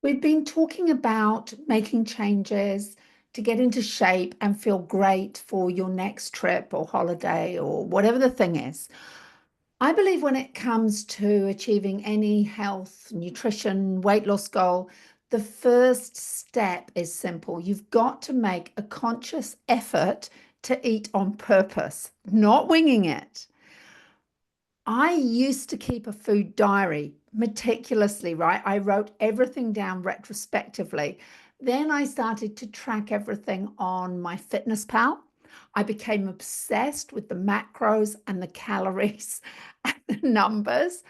We've been talking about making changes to get into shape and feel great for your next trip or holiday or whatever the thing is. I believe when it comes to achieving any health, nutrition, weight loss goal, the first step is simple. You've got to make a conscious effort to eat on purpose, not winging it. I used to keep a food diary meticulously, right? I wrote everything down retrospectively. Then I started to track everything on my Fitness Pal. I became obsessed with the macros and the calories and the numbers.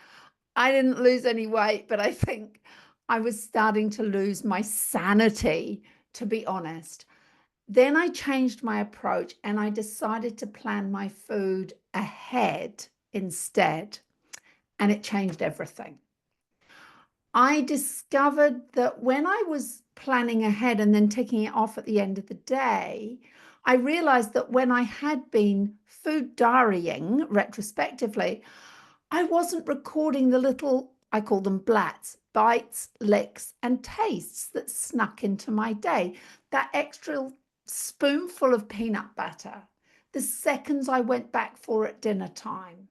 I didn't lose any weight, but I think I was starting to lose my sanity, to be honest. Then I changed my approach and I decided to plan my food ahead instead, and it changed everything. I discovered that when I was planning ahead and then ticking it off at the end of the day, I realized that when I had been food diarying retrospectively, I wasn't recording the little, I call them blats, bites, licks, and tastes that snuck into my day. That extra spoonful of peanut butter, the seconds I went back for at dinner time,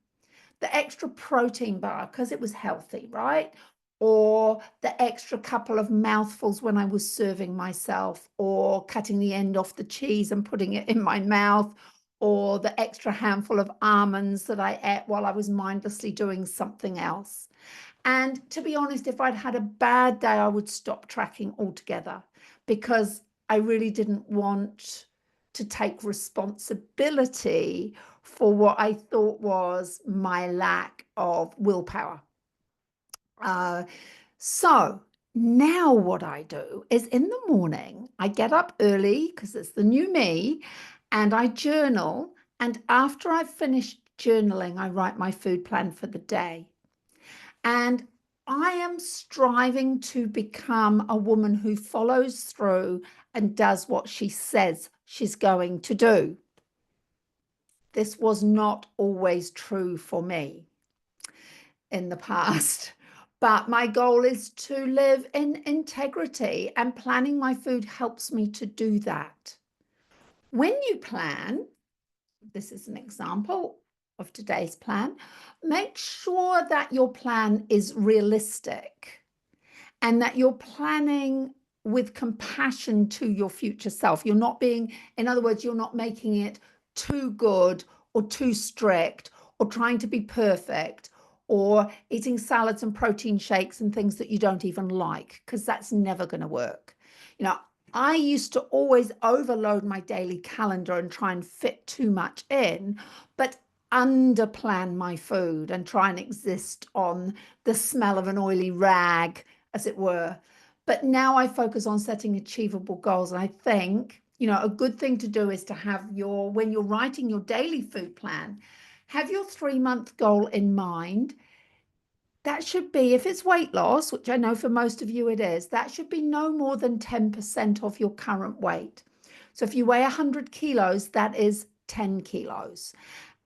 the extra protein bar because it was healthy, right? Or the extra couple of mouthfuls when I was serving myself, or cutting the end off the cheese and putting it in my mouth, or the extra handful of almonds that I ate while I was mindlessly doing something else. And to be honest, if I'd had a bad day, I would stop tracking altogether because I really didn't want to take responsibility for what I thought was my lack of willpower. So now what I do is in the morning, I get up early because it's the new me and I journal. And after I've finished journaling, I write my food plan for the day. And I am striving to become a woman who follows through and does what she says she's going to do. This was not always true for me in the past, but my goal is to live in integrity, and planning my food helps me to do that. When you plan, this is an example of today's plan, make sure that your plan is realistic and that you're planning with compassion to your future self. You're not being, in other words, you're not making it too good or too strict or trying to be perfect or eating salads and protein shakes and things that you don't even like, because that's never going to work. I used to always overload my daily calendar and try and fit too much in, but underplan my food and try and exist on the smell of an oily rag, as it were. But now I focus on setting achievable goals. And I think, a good thing to do is to have when you're writing your daily food plan, have your 3-month goal in mind. That should be, if it's weight loss, which I know for most of you it is, that should be no more than 10% of your current weight. So if you weigh 100 kilos, that is 10 kilos.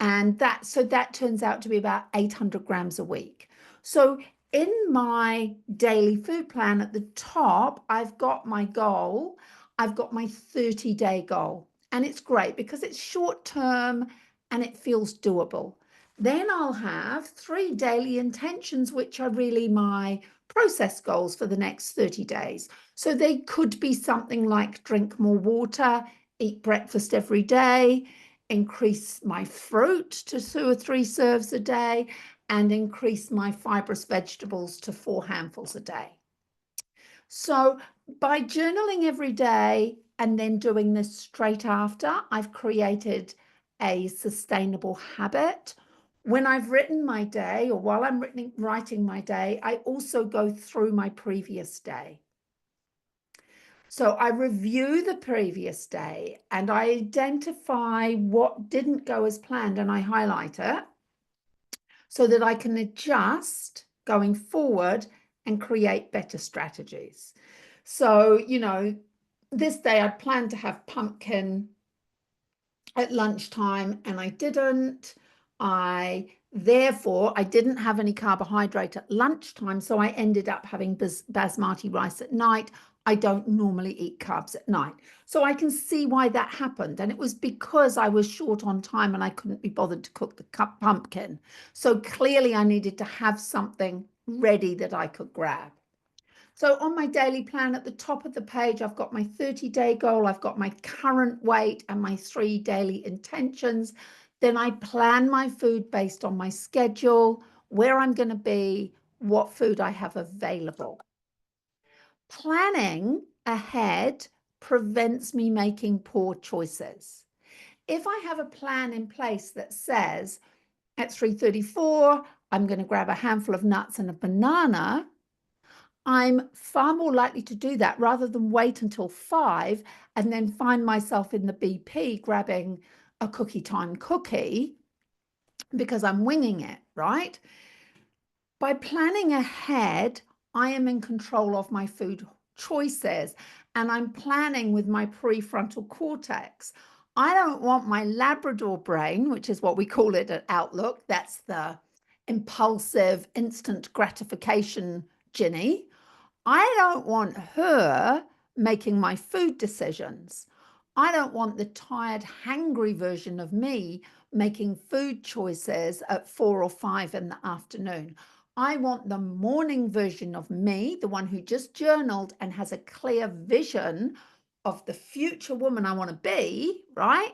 And that turns out to be about 800 grams a week. So in my daily food plan at the top, I've got my goal. I've got my 30-day goal. And it's great because it's short term and it feels doable. Then I'll have 3 daily intentions, which are really my process goals for the next 30 days. So they could be something like drink more water, eat breakfast every day, increase my fruit to 2 or 3 serves a day, and increase my fibrous vegetables to 4 handfuls a day. So by journaling every day and then doing this straight after, I've created a sustainable habit. When I've written my day, or while I'm writing my day, I also go through my previous day. So I review the previous day and I identify what didn't go as planned and I highlight it so that I can adjust going forward and create better strategies. So, this day I'd planned to have pumpkin at lunchtime and I didn't. I Therefore, I didn't have any carbohydrate at lunchtime, so I ended up having basmati rice at night. I don't normally eat carbs at night. So I can see why that happened. And it was because I was short on time and I couldn't be bothered to cook the pumpkin. So clearly I needed to have something ready that I could grab. So on my daily plan at the top of the page, I've got my 30-day goal, I've got my current weight and my 3 daily intentions. Then I plan my food based on my schedule, where I'm going to be, what food I have available. Planning ahead prevents me making poor choices. If I have a plan in place that says at 3:34, I'm going to grab a handful of nuts and a banana, I'm far more likely to do that rather than wait until 5 and then find myself in the BP grabbing a cookie time cookie because I'm winging it, right? By planning ahead, I am in control of my food choices and I'm planning with my prefrontal cortex. I don't want my Labrador brain, which is what we call it at Outlook. That's the impulsive, instant gratification Ginny. I don't want her making my food decisions. I don't want the tired, hangry version of me making food choices at 4 or 5 in the afternoon. I want the morning version of me, the one who just journaled and has a clear vision of the future woman I want to be, right?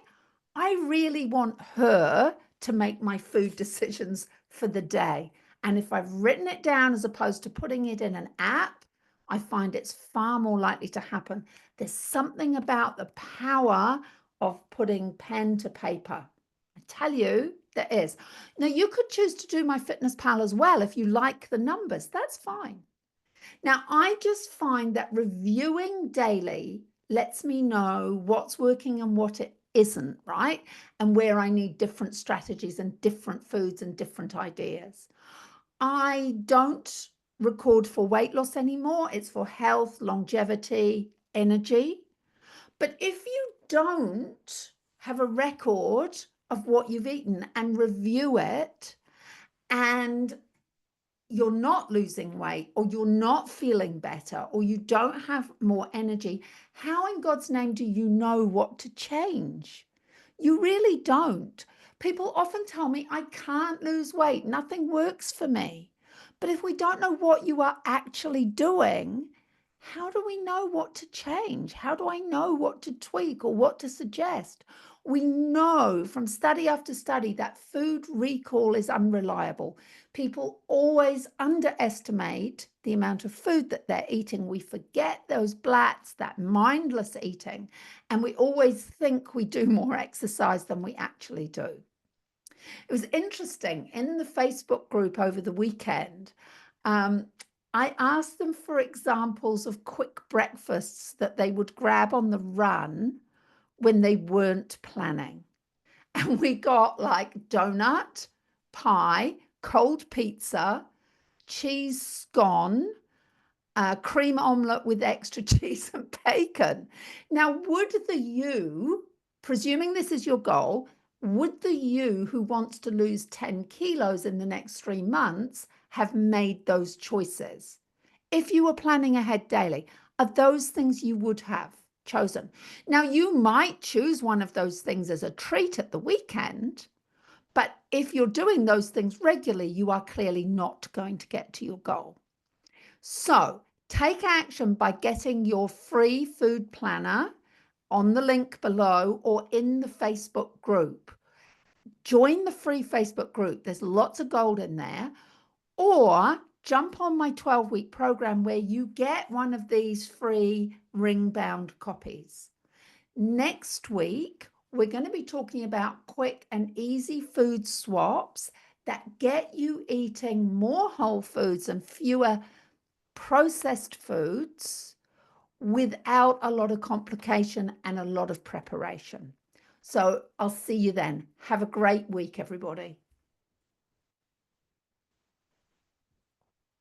I really want her to make my food decisions for the day. And if I've written it down as opposed to putting it in an app, I find it's far more likely to happen. There's something about the power of putting pen to paper. I tell you, there is. Now, you could choose to do My Fitness Pal as well if you like the numbers. That's fine. Now, I just find that reviewing daily lets me know what's working and what it isn't, right? And where I need different strategies and different foods and different ideas. I don't record for weight loss anymore. It's for health, longevity, energy. But if you don't have a record of what you've eaten and review it, and you're not losing weight or you're not feeling better or you don't have more energy, how in God's name do you know what to change? You really don't. People often tell me, I can't lose weight. Nothing works for me. But if we don't know what you are actually doing, how do we know what to change? How do I know what to tweak or what to suggest? We know from study after study that food recall is unreliable. People always underestimate the amount of food that they're eating. We forget those blats, that mindless eating, and we always think we do more exercise than we actually do. It was interesting in the Facebook group over the weekend. I asked them for examples of quick breakfasts that they would grab on the run when they weren't planning. And we got like donut, pie, cold pizza, cheese scone, cream omelette with extra cheese and bacon. Now, would the you, presuming this is your goal, would the you who wants to lose 10 kilos in the next 3 months have made those choices? If you were planning ahead daily, are those things you would have chosen? Now, you might choose one of those things as a treat at the weekend, but if you're doing those things regularly, you are clearly not going to get to your goal. So take action by getting your free food planner on the link below or in the Facebook group. Join the free Facebook group. There's lots of gold in there. Or jump on my 12-week program where you get one of these free ring-bound copies. Next week, we're going to be talking about quick and easy food swaps that get you eating more whole foods and fewer processed foods without a lot of complication and a lot of preparation. So I'll see you then. Have a great week, everybody.